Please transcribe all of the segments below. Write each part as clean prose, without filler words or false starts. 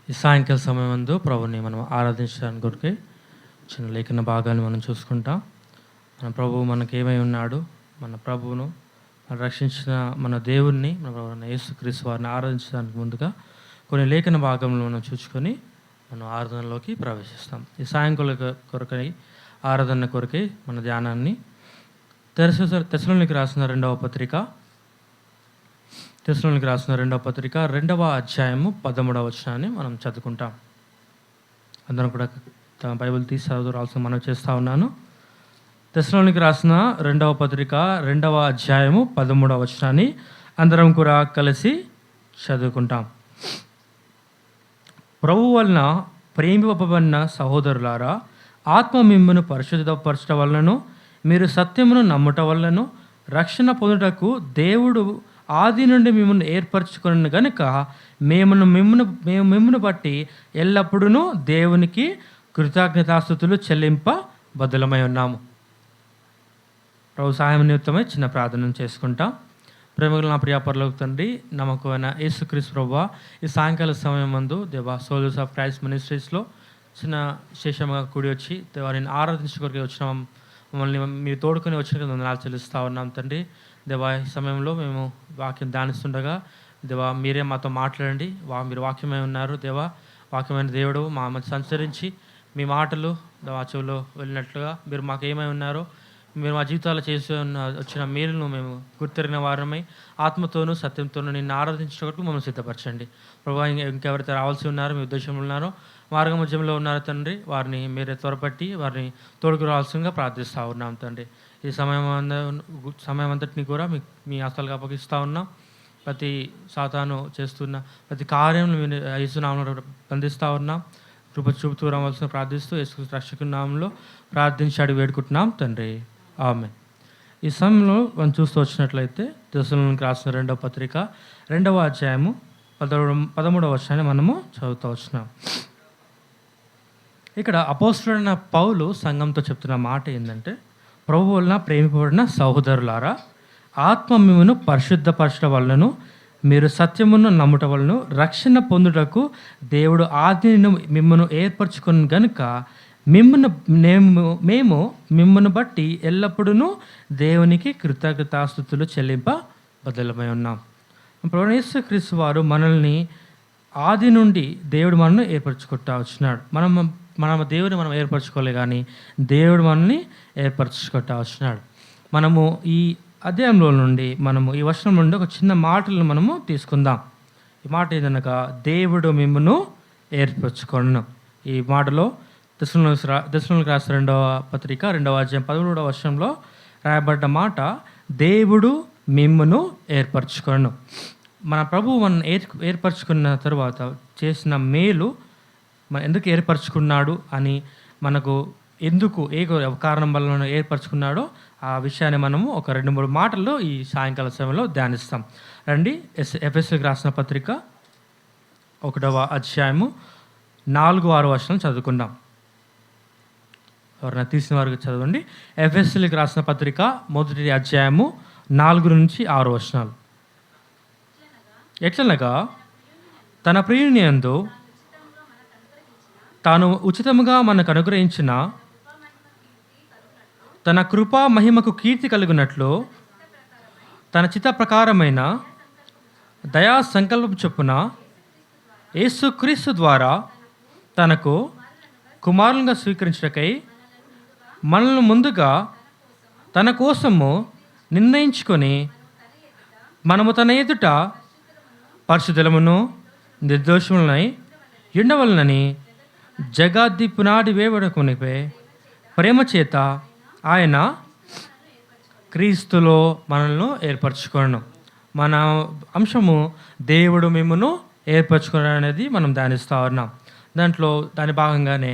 ఈ సాయంకాల సమయమందు ప్రభుని మనం ఆరాధించడానికి కొరకే చిన్న లేఖన భాగాన్ని మనం చూసుకుంటాం. మన ప్రభువు మనకి ఏమై ఉన్నాడు, మన ప్రభువును మనం రక్షించిన మన దేవుణ్ణి, మన ప్రభువైన యేసుక్రీస్తు వారిని ఆరాధించడానికి ముందుగా కొన్ని లేఖన భాగంలో మనం చూసుకొని మనం ఆరాధనలోకి ప్రవేశిస్తాం. ఈ సాయంకాల కొరకై ఆరాధన కొరకై మన ధ్యానాన్ని తెస్సలోనికీయులకు రాసిన రెండవ పత్రిక 2వ అధ్యాయము 13వ వచనాన్ని మనం చదువుకుంటాం. అందరం కూడా తమ బైబిల్ తీసి చదువురాల్సిన మనం చేస్తూ ఉన్నాను. తెస్సలోనికీయులకు రాసిన 2వ పత్రిక 2వ అధ్యాయము 13వ వచనాన్ని అందరం కూడా కలిసి చదువుకుంటాం. ప్రభువు వలన ప్రేమింపబడిన సహోదరులారా, ఆత్మ మిమ్మును పరిశుద్ధపరచడం వలనను మీరు సత్యమును నమ్ముట వలనను రక్షణ పొందుటకు దేవుడు ఆది నుండి మిమ్మల్ని ఏర్పరచుకుని గనుక మేము మిమ్మును బట్టి ఎల్లప్పుడూ దేవునికి కృతజ్ఞతాస్తుతులు చెల్లింప బద్దులమై ఉన్నాము. ప్రభు సహాయం నిమిత్తమై చిన్న ప్రార్థన చేసుకుంటాం. ప్రేమగల నా ప్రియ పరలోక తండ్రి, నమ్మకమైన యేసుక్రీస్తు ప్రభువా, ఈ సాయంకాల సమయం మందు దేవా సోల్జర్స్ ఆఫ్ క్రైస్ట్ మినిస్ట్రీస్లో చిన్న విశేషంగా కూడి వచ్చి దేవా నేను ఆరాధించుకోరికి వచ్చిన మమ్మల్ని మీరు తోడుకొని వచ్చిన వందనాలు చెల్లిస్తూ ఉన్నాం తండ్రి. దేవా ఈ సమయంలో మేము వాక్యం ధ్యానిస్తుండగా దేవా మీరే మాతో మాట్లాడండి. మీరు వాక్యమై ఉన్నారు దేవా, వాక్యమైన దేవుడు మా మధ్య సంచరించి మీ మాటలు దేవా చెవులో వెళ్ళినట్లుగా మీరు మాకు ఏమై ఉన్నారో, మీరు మా జీవితాలు చేసి వచ్చిన మేలును మేము గుర్తెరిగిన వారమై ఆత్మతోనూ సత్యంతోనూ నిన్ను ఆరాధించడానికి మమ్మల్ని సిద్ధపరచండి ప్రభా. ఇంకెవరైతే రావాల్సి ఉన్నారో, మీ ఉద్దేశంలో ఉన్నారో, మార్గ మధ్యంలో ఉన్నారో తండ్రి, వారిని మీరే త్వరపట్టి వారిని తోడుకు రావాల్సిందిగా ప్రార్థిస్తూ ఉన్నాం తండ్రి. ఈ సమయం అంతటిని కూడా మీ హస్తాలుగా అప్పగిస్తూ ఉన్నాం. ప్రతి సాతాను చేస్తున్న ప్రతి కార్యం మీరు యేసునామములో బంధిస్తూ ఉన్నాం. కృప చూపుతూ రావాల్సిన ప్రార్థిస్తూ యేసు రక్షకుని నామంలో ప్రార్థించి అడిగి వేడుకుంటున్నాం తండ్రి, ఆమేన్. ఈ సమయంలో మనం చూస్తూ వచ్చినట్లయితే తెస్సలోనికీయులకు రాసిన 2వ పత్రిక 2వ అధ్యాయము 13వ వచనాన్ని మనము చదువుతూ వచ్చినాం. ఇక్కడ అపోస్తలుడైన పౌలు సంఘంతో చెప్తున్న మాట ఏంటంటే, ప్రభు వలన ప్రేమింపబడిన సహోదరులారా, ఆత్మ మిమ్మును పరిశుద్ధపరచడం వలనను మీరు సత్యమును నమ్ముట వలన రక్షణ పొందుటకు దేవుడు ఆదిని మిమ్మను ఏర్పరచుకుని గనుక మేము మిమ్మల్ని బట్టి ఎల్లప్పుడూ దేవునికి కృతజ్ఞతాస్తుతులు చెల్లింప బద్దులమై ఉన్నాం. ప్రభువైన యేసుక్రీస్తు వారు మనల్ని ఆది నుండి దేవుడు మనల్ని ఏర్పరచుకుంటా వచ్చినాడు. మన దేవుని మనం ఏర్పరచుకోలే, కానీ దేవుడు మనల్ని ఏర్పరచుకుంటా వచ్చినాడు. మనము ఈ అధ్యాయంలో నుండి ఈ వచనం నుండి ఒక చిన్న మాటలను మనము తీసుకుందాం. ఈ మాట ఏదనగా దేవుడు మిమ్మను ఏర్పరచుకోను. ఈ మాటలో తెస్సలోనికీయులకు రాసిన 2వ పత్రిక 2వ అధ్యాయం 13వ వచనంలో రాయబడ్డ మాట, దేవుడు మిమ్మును ఏర్పరచుకోను. మన ప్రభువు మనం ఏర్పరచుకున్న తర్వాత చేసిన మేలు ఎందుకు ఏర్పరచుకున్నాడు అని, మనకు ఎందుకు ఏ కారణం వల్ల ఏర్పరచుకున్నాడో ఆ విషయాన్ని మనము ఒక 2-3 మాటల్లో ఈ సాయంకాల సమయంలో ధ్యానిస్తాం. రండి, ఎఫెసీయులకు రాసిన పత్రిక 1వ అధ్యాయము 4-6 వచనం చదువుకుందాం. ఎవరైనా తీసిన వారికి చదవండి. ఎఫెసీయులకు రాసిన పత్రిక 1వ అధ్యాయము 4-6 వచనాలు. ఎట్లనగా తన ప్రియుని యందు తాను ఉచితముగా మనకు అనుగ్రహించిన తన కృపా మహిమకు కీర్తి కలుగునట్లు తన చిత్త ప్రకారమైన దయా సంకల్పం చొప్పున యేసుక్రీస్తు ద్వారా తనకు కుమారులుగా స్వీకరించుటకై మనల్ని ముందుగా తన కోసము నిర్ణయించుకొని మనము తన ఎదుట పరిశుద్ధులమును నిర్దోషములనై ఉండవలనని జగద్ది పునాది వేయబడకునిపై ప్రేమ చేత ఆయన క్రీస్తులో మనల్ని ఏర్పరచుకోను. మన అంశము దేవుడు మిమ్మును ఏర్పరచుకోవడం అనేది మనం ధ్యానిస్తూ ఉన్నాం. దాని భాగంగానే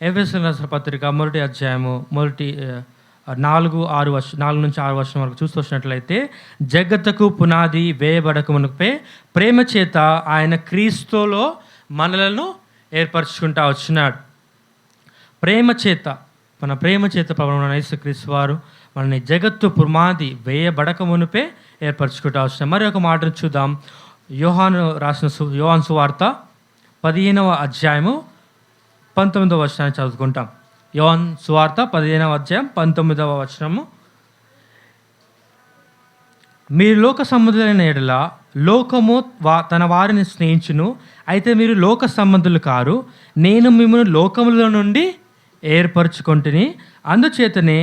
ఎఫెసీయులకు రాసిన పత్రిక 1వ అధ్యాయము 4-6 వర్షం వరకు చూస్తూ వచ్చినట్లయితే, జగత్తుకు పునాది వేయబడకమునుపై ప్రేమ చేత ఆయన క్రీస్తులో మనలను ఏర్పరచుకుంటా వచ్చినాడు. ప్రేమ చేత ప్రభువైన యేసుక్రీస్తు వారు మనల్ని జగత్తు పునాది వేయబడక మునిపే ఏర్పరచుకుంటా వచ్చినాడు. మరి ఒక మాటను చూద్దాం. యోహాను సువార్త 15వ అధ్యాయము 19వ వచనాన్ని చదువుకుంటాం. యోహాను సువార్త 15వ అధ్యాయం 19వ వచనము. మీరు లోక సంబంధులైన ఎడల లోకము తన వారిని స్నేహించును, అయితే మీరు లోక సంబంధులు కారు, నేను మిమ్మల్ని లోకములో నుండి ఏర్పరచుకొంటిని, అందుచేతనే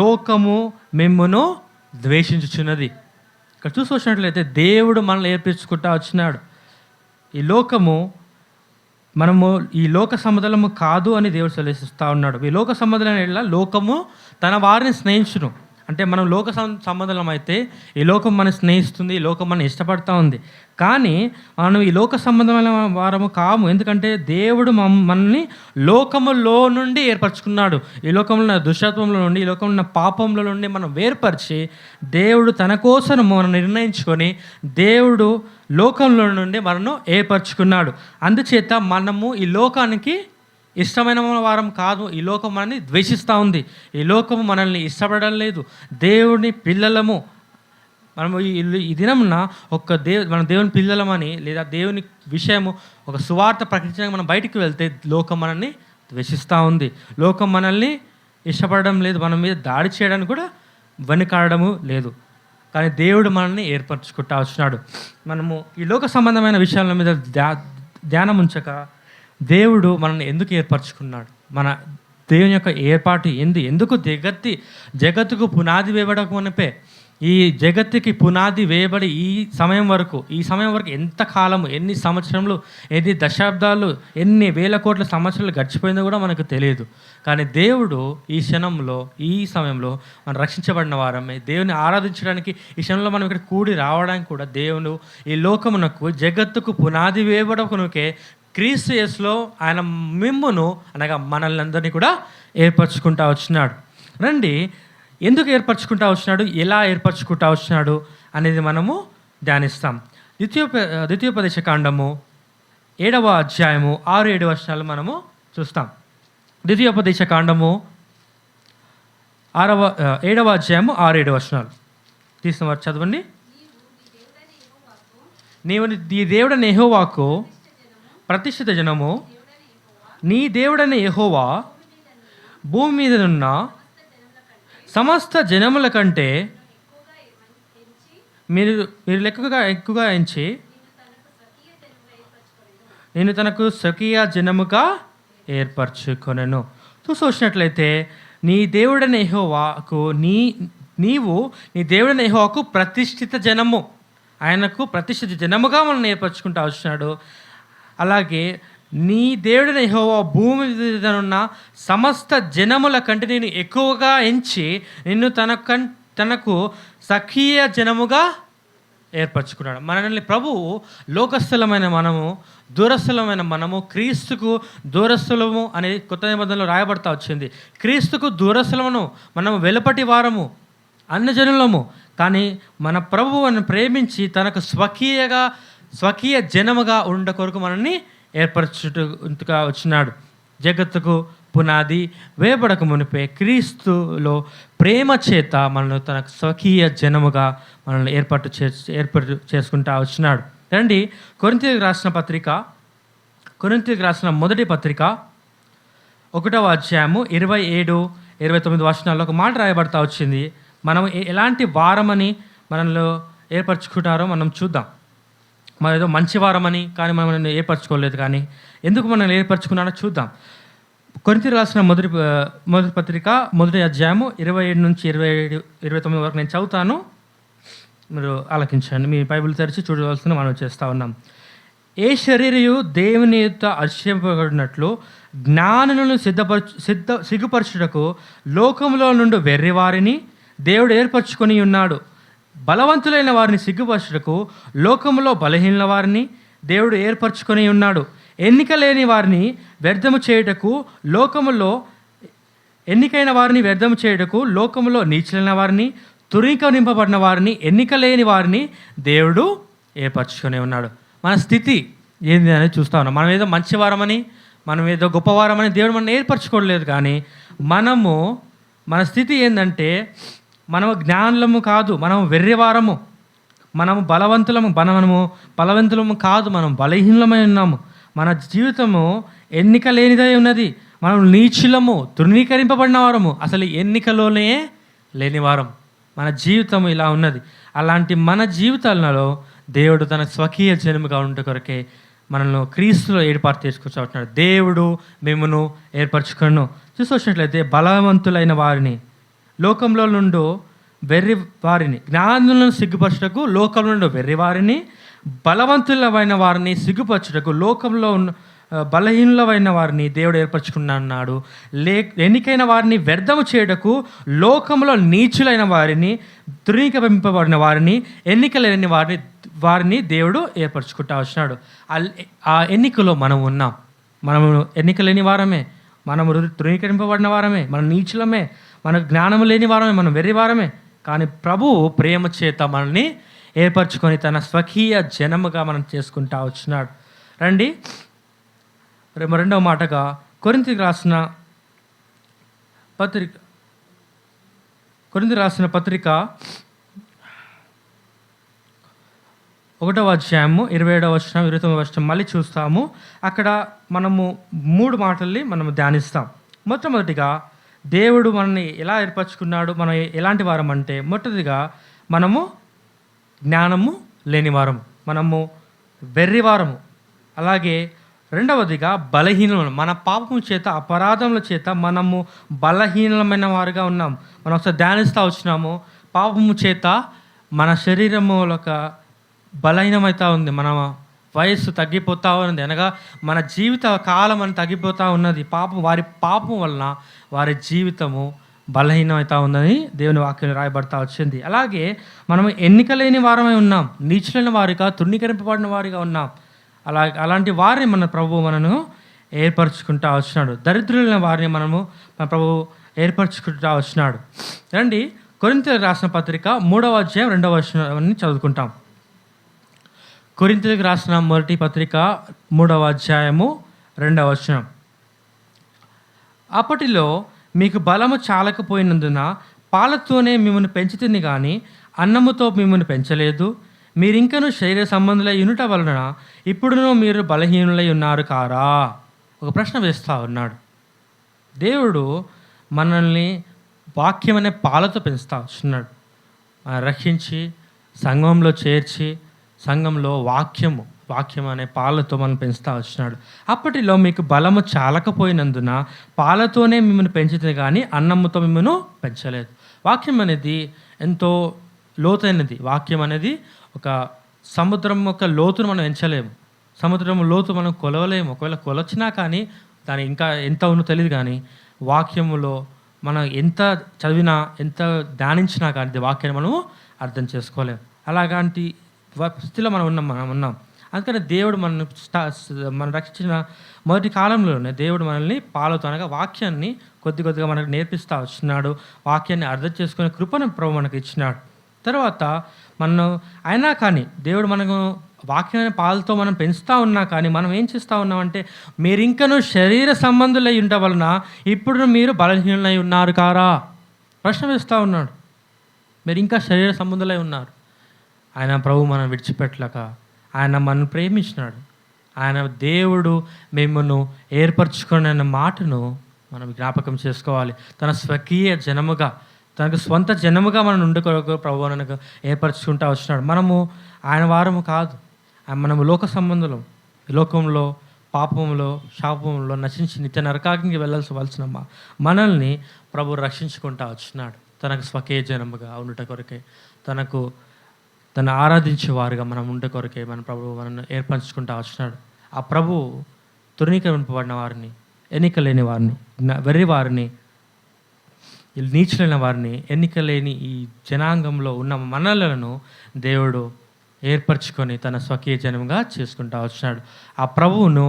లోకము మిమ్మును ద్వేషించుచున్నది. ఇక్కడ చూసి వచ్చినట్లయితే దేవుడు మనల్ని ఏర్పరచుకుంటా వచ్చినాడు. ఈ లోకము మనము ఈ లోక సంబంధము కాదు అని దేవుడు సెలవిస్తూ ఉన్నాడు. ఈ లోక సంబంధులైన లోకము తన వారిని స్నేహించును. అంటే మనం లోక సంబంధం అయితే ఈ లోకం మనం స్నేహిస్తుంది, ఈ లోకం మనం ఇష్టపడుతూ ఉంది. కానీ మనం ఈ లోక సంబంధమైన వారము కాము. ఎందుకంటే దేవుడు మనల్ని లోకములో నుండి ఏర్పరచుకున్నాడు. ఈ లోకంలో ఉన్న దుష్టత్వంలో నుండి, ఈ లోకంలో ఉన్న పాపంలో నుండి మనం వేర్పరిచి దేవుడు తన కోసం మనం నిర్ణయించుకొని దేవుడు లోకంలో నుండి మనను ఏర్పరచుకున్నాడు. అందుచేత మనము ఈ లోకానికి ఇష్టమైన వారం కాదు. ఈ లోకం మనల్ని ద్వేషిస్తూ ఉంది. ఈ లోకము మనల్ని ఇష్టపడడం లేదు. దేవుని పిల్లలము మనము ఈ దినమున మన దేవుని పిల్లలమని లేదా దేవుని విషయము ఒక సువార్త ప్రకటించడానికి మనం బయటికి వెళ్తే లోకం మనల్ని ద్వేషిస్తూ ఉంది. లోకం మనల్ని ఇష్టపడడం లేదు. మన మీద దాడి చేయడానికి కూడా వెనుకాడము లేదు. కానీ దేవుడు మనల్ని ఏర్పరచుకుంటా వచ్చినాడు. మనము ఈ లోక సంబంధమైన విషయాల మీద ధ్యానం ఉంచక దేవుడు మనల్ని ఎందుకు ఏర్పరచుకున్నాడు, మన దేవుని యొక్క ఏర్పాటు ఎందుకు జగత్తుకు పునాది వేయబడక మునిపే, ఈ జగత్తుకి పునాది వేయబడి ఈ సమయం వరకు ఎంత కాలము, ఎన్ని సంవత్సరములు, ఎన్ని దశాబ్దాలు, ఎన్ని వేల కోట్ల సంవత్సరాలు గడిచిపోయిందో కూడా మనకు తెలియదు. కానీ దేవుడు ఈ క్షణంలో, ఈ సమయంలో మనం రక్షించబడిన వారమే. దేవుని ఆరాధించడానికి ఈ క్షణంలో మనం ఇక్కడ కూడి రావడానికి కూడా దేవుడు ఈ లోకమునకు జగత్తుకు పునాది వేయబడకునికే క్రీస్తు యేసులో ఆయన మిమ్మును అనగా మనల్ని అందరినీ కూడా ఏర్పరచుకుంటా వచ్చినాడు. రండి, ఎందుకు ఏర్పరచుకుంటా వచ్చినాడు, ఎలా ఏర్పరచుకుంటా వచ్చినాడు అనేది మనము ధ్యానిస్తాం. ద్వితీయోపదేశ కాండము 7వ అధ్యాయము 6-7 వచనాలు మనము చూస్తాం. ద్వితీయోపదేశ కాండము 7వ అధ్యాయము 6-7 వచనాలు తీసిన వారు చదవండి. నీవు నీ దేవుడైన యెహోవాకు ప్రతిష్ఠిత జనము, నీ దేవుడైన యెహోవా భూమి మీదనున్న సమస్త జనముల కంటే మీరు ఎక్కువగా ఎంచి నేను తనకు స్వకీయ జనముగా ఏర్పరచుకొనెను. చూసినట్లయితే నీ దేవుడైన యెహోవాకు నీవు నీ దేవుడైన యెహోవాకు ప్రతిష్ఠిత జనము, ఆయనకు ప్రతిష్ఠిత జనముగా మనల్ని ఏర్పరచుకుంటూ వచ్చినాడు. అలాగే నీ దేవుడైన యెహోవా భూమి మీద ఉన్న సమస్త జనముల కంటే నేను ఎక్కువగా ఎంచి నిన్ను తనకు సఖీయ జనముగా ఏర్పరచుకున్నాడు. మనల్ని ప్రభువు లోకస్థలమైన మనము, దూరస్థలమైన మనము, క్రీస్తుకు దూరస్థలము అనేది కొత్త నిబంధనలో రాయబడతా వచ్చింది. క్రీస్తుకు దూరస్థలమును మనము వెలుపటి వారము, అన్యజనులము. కానీ మన ప్రభువును ప్రేమించి తనకు స్వకీయ జనముగా ఉండ కొరకు మనల్ని ఏర్పరచుటగా వచ్చినాడు. జగత్తుకు పునాది వేయబడక మునిపే క్రీస్తులో ప్రేమ చేత మనల్ని తనకు స్వకీయ జనముగా మనల్ని ఏర్పాటు చేసుకుంటా వచ్చినాడు. రండి, కొరింథీయులకు రాసిన మొదటి పత్రిక 1వ అధ్యాయము 27-29 వచనాల్లో ఒక మాట రాయబడతా వచ్చింది. మనం ఎలాంటి వారమని మనల్ని ఏర్పరచుకుంటారో మనం చూద్దాం. మనం ఏదో మంచి వారమని కానీ మనం ఏర్పరచుకోలేదు, కానీ ఎందుకు మనం ఏర్పరచుకున్నాడో చూద్దాం. కొరింథీయులకు రాసిన మొదటి పత్రిక 1వ అధ్యాయము 27-29 వరకు నేను చదువుతాను, మీరు ఆలకించండి. మీ బైబిల్ తెరిచి చూడవలసిన మనం చేస్తూ ఉన్నాం. ఏ శరీరయు దేవుని యొక్క అతిశయింపబడినట్లు జ్ఞానులను సిగ్గుపరచుటకు లోకంలో నుండి వెర్రివారిని దేవుడు ఏర్పరచుకొని ఉన్నాడు. బలవంతులైన వారిని సిగ్గుపరచుటకు లోకములో బలహీన వారిని దేవుడు ఏర్పరచుకొని ఉన్నాడు. ఎన్నిక లేని వారిని వ్యర్థము చేయుటకు ఎన్నికైన వారిని వ్యర్థము చేయుటకు లోకములో నీచులైన వారిని, తురీకరింపబడిన వారిని, ఎన్నిక లేని వారిని దేవుడు ఏర్పరచుకొని ఉన్నాడు. మన స్థితి ఏంది అనేది చూస్తా ఉన్నాం. మనం ఏదో మంచివారమని, మనం ఏదో గొప్పవారమని దేవుడు మనం ఏర్పరచుకోలేదు. కానీ మన స్థితి ఏంటంటే మనము జ్ఞానులము కాదు, మనము వెర్రివారము, మనము బలవంతులము కాదు, మనం బలహీనమై ఉన్నాము. మన జీవితము ఎన్నిక లేనిదై ఉన్నది. మనం నీచులము, తృణీకరింపబడిన వారము, అసలు ఎన్నికలోనే లేనివారం. మన జీవితం ఇలా ఉన్నది. అలాంటి మన జీవితాలలో దేవుడు తన స్వకీయ జనముగా ఉండే కొరకే మనల్ని క్రీస్తులో ఏర్పాటు చేసుకొచ్చుకుంటున్నాడు. దేవుడు మిమ్మును ఏర్పరచుకొను. చూసినట్లయితే బలవంతులైన వారిని, లోకంలో నుండి వెర్రి వారిని, జ్ఞానులను సిగ్గుపరచుటకు లోకంలో నుండి వెర్రి వారిని, బలవంతులమైన వారిని సిగ్గుపరచుటకు లోకంలో ఉన్న బలహీనులమైన వారిని దేవుడు ఏర్పరచుకున్నాడు. ఎన్నికైన వారిని వ్యర్థము చేయుటకు లోకంలో నీచులైన వారిని, తృణీకరింపబడిన వారిని, ఎన్నిక లేని వారిని దేవుడు ఏర్పరచుకుంటా వచ్చినాడు. ఆ ఎన్నికలో మనం ఉన్నాం. మనము ఎన్నిక లేని వారమే, మనము తృణీకరింపబడిన వారమే, మనం నీచులమే, మనకు జ్ఞానం లేని వారమే, మనం వెర్రి వారమే. కానీ ప్రభువు ప్రేమ చేత మనల్ని ఏర్పరచుకొని తన స్వకీయ జనముగా మనం చేసుకుంటా వచ్చినాడు. రండి, రెండవ మాటగా కొరింథీయులకు రాసిన పత్రిక 1వ అధ్యాయము 27వ వచనం 29వ వచనం మళ్ళీ చూస్తాము. అక్కడ మనము 3 మాటల్ని మనము ధ్యానిస్తాం. మొట్టమొదటిగా దేవుడు మనల్ని ఎలా ఏర్పరచుకున్నాడు, మనం ఎలాంటి వారం అంటే, మొదటిగా మనము జ్ఞానము లేనివారము, మనము వెర్రివారము. అలాగే రెండవదిగా బలహీనము, మన పాపము చేత అపరాధముల చేత మనము బలహీనమైన వారుగా ఉన్నాం. మనం ఒకసారి ధ్యానిస్తూ వచ్చినాము. పాపము చేత మన శరీరము ఒక బలహీనమవుతూ ఉంది, మన వయస్సు తగ్గిపోతూ ఉంది, అనగా మన జీవిత కాలం అని తగ్గిపోతూ ఉన్నది. వారి పాపం వలన వారి జీవితము బలహీనమవుతూ ఉందని దేవుని వాక్యం రాయబడతా వచ్చింది. అలాగే మనము ఎన్నిక లేని వారమై ఉన్నాం, నీచులైన వారిగా, తృణీకరింపబడిన వారిగా ఉన్నాం. అలాంటి వారిని మన ప్రభువు మనను ఏర్పరచుకుంటా వచ్చినాడు. దరిద్రులైన వారిని మన ప్రభువు ఏర్పరచుకుంటా వచ్చినాడు. రండి, కొరింథీయులకు రాసిన పత్రిక 3వ అధ్యాయం 2వ వచనాన్ని చదువుకుంటాం. కొరింథీయులకు రాసిన మొదటి పత్రిక 3వ అధ్యాయము 2వ వచనం. అప్పటిలో మీకు బలము చాలకపోయినందున పాలతోనే మిమ్మల్ని పెంచితిని కానీ అన్నముతో మిమ్మల్ని పెంచలేదు. మీరింకనూ శరీర సంబంధులై యునుట వలన ఇప్పుడునూ మీరు బలహీనులై ఉన్నారు కారా? ఒక ప్రశ్న వేస్తూ ఉన్నాడు. దేవుడు మనల్ని వాక్యం అనే పాలతో పెంచుతూ వస్తున్నాడు. రక్షించి సంఘంలో చేర్చి సంఘంలో వాక్యం అనే పాలతో మనం పెంచుతూ వచ్చినాడు. అప్పటిలో మీకు బలము చాలకపోయినందున పాలతోనే మిమ్మల్ని పెంచితే కానీ అన్నముతో మిమ్మల్ని పెంచలేదు. వాక్యం అనేది ఎంతో లోతైనది. వాక్యం అనేది ఒక సముద్రం యొక్క లోతును మనం ఎంచలేము, సముద్రం లోతు మనం కొలవలేము. ఒకవేళ కొలచినా కానీ దాని ఇంకా ఎంత ఉన్నో తెలియదు. కానీ వాక్యములో మనం ఎంత చదివినా ఎంత ధ్యానించినా కానీ వాక్యాన్ని మనము అర్థం చేసుకోలేము. అలాంటి స్థితిలో మనం ఉన్నాం. అందుకని దేవుడు మనం రక్షించిన మొదటి కాలంలోనే దేవుడు మనల్ని పాలతో, అనగా వాక్యాన్ని కొద్దిగా మనకు నేర్పిస్తూ వచ్చినాడు. వాక్యాన్ని అర్థం చేసుకునే కృపను ప్రభు మనకు ఇచ్చినాడు. తర్వాత అయినా కానీ దేవుడు మనకు వాక్యాన్ని పాలతో మనం పెంచుతూ ఉన్నా కానీ మనం ఏం చేస్తూ ఉన్నామంటే, మీరు ఇంకనూ శరీర సంబంధులై ఉండ వలన ఇప్పుడు మీరు బలహీనులై ఉన్నారు కారా? ప్రశ్న వేస్తూ ఉన్నాడు. మీరు ఇంకా శరీర సంబంధులై ఉన్నారు. ఆయన ప్రభు మనం విడిచిపెట్టలేక ఆయన మనల్ని ప్రేమించినాడు. ఆయన దేవుడు మిమ్మల్ని ఏర్పరచుకునే అన్న మాటను మనం జ్ఞాపకం చేసుకోవాలి. తన స్వకీయ జనముగా, తనకు స్వంత జనముగా మనం ఉండుకోక ప్రభు మనకు ఏర్పరచుకుంటూ వచ్చినాడు. మనము ఆయన వారము కాదు, మనము లోక సంబంధులం. లోకంలో పాపంలో శాపంలో నశించి నిత్య నరకాగ్నికి వెళ్ళవలసిన మనల్ని ప్రభు రక్షించుకుంటూ వచ్చినాడు. తనకు స్వకీయ జనముగా ఉండుట కొరకే, తను ఆరాధించే వారుగా మనం ఉండే కొరకే మన ప్రభు మనల్ని ఏర్పరచుకుంటూ వచ్చినాడు. ఆ ప్రభు తృణీకరింపబడిన వారిని, ఎన్నిక లేని వారిని, వెర్రి వారిని, నీచులైన వారిని, ఎన్నిక లేని ఈ జనాంగంలో ఉన్న మనలను దేవుడు ఏర్పరచుకొని తన స్వకీయ జనముగా చేసుకుంటూ వచ్చినాడు. ఆ ప్రభువును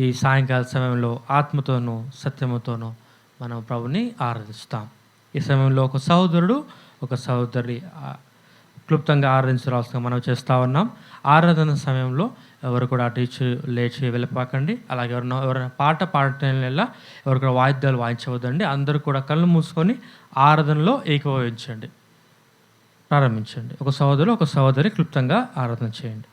ఈ సాయంకాల సమయంలో ఆత్మతోనూ సత్యముతోనూ మనం ప్రభుని ఆరాధిస్తాం. ఈ సమయంలో ఒక సహోదరుడు ఒక సహోదరి క్లుప్తంగా ఆరాధించవలసిందిగా మనం చేస్తూ ఉన్నాం. ఆరాధన సమయంలో ఎవరు కూడా అటు లేచి వెళ్ళిపోకండి. అలాగే ఎవరైనా పాట పాడటం ఎవరు కూడా వాయిద్యాలు వాయించవద్దండి. అందరూ కూడా కళ్ళు మూసుకొని ఆరాధనలో ఏకీభవించండి, ప్రారంభించండి. ఒక సహోదరు ఒక సహోదరి క్లుప్తంగా ఆరాధన చేయండి.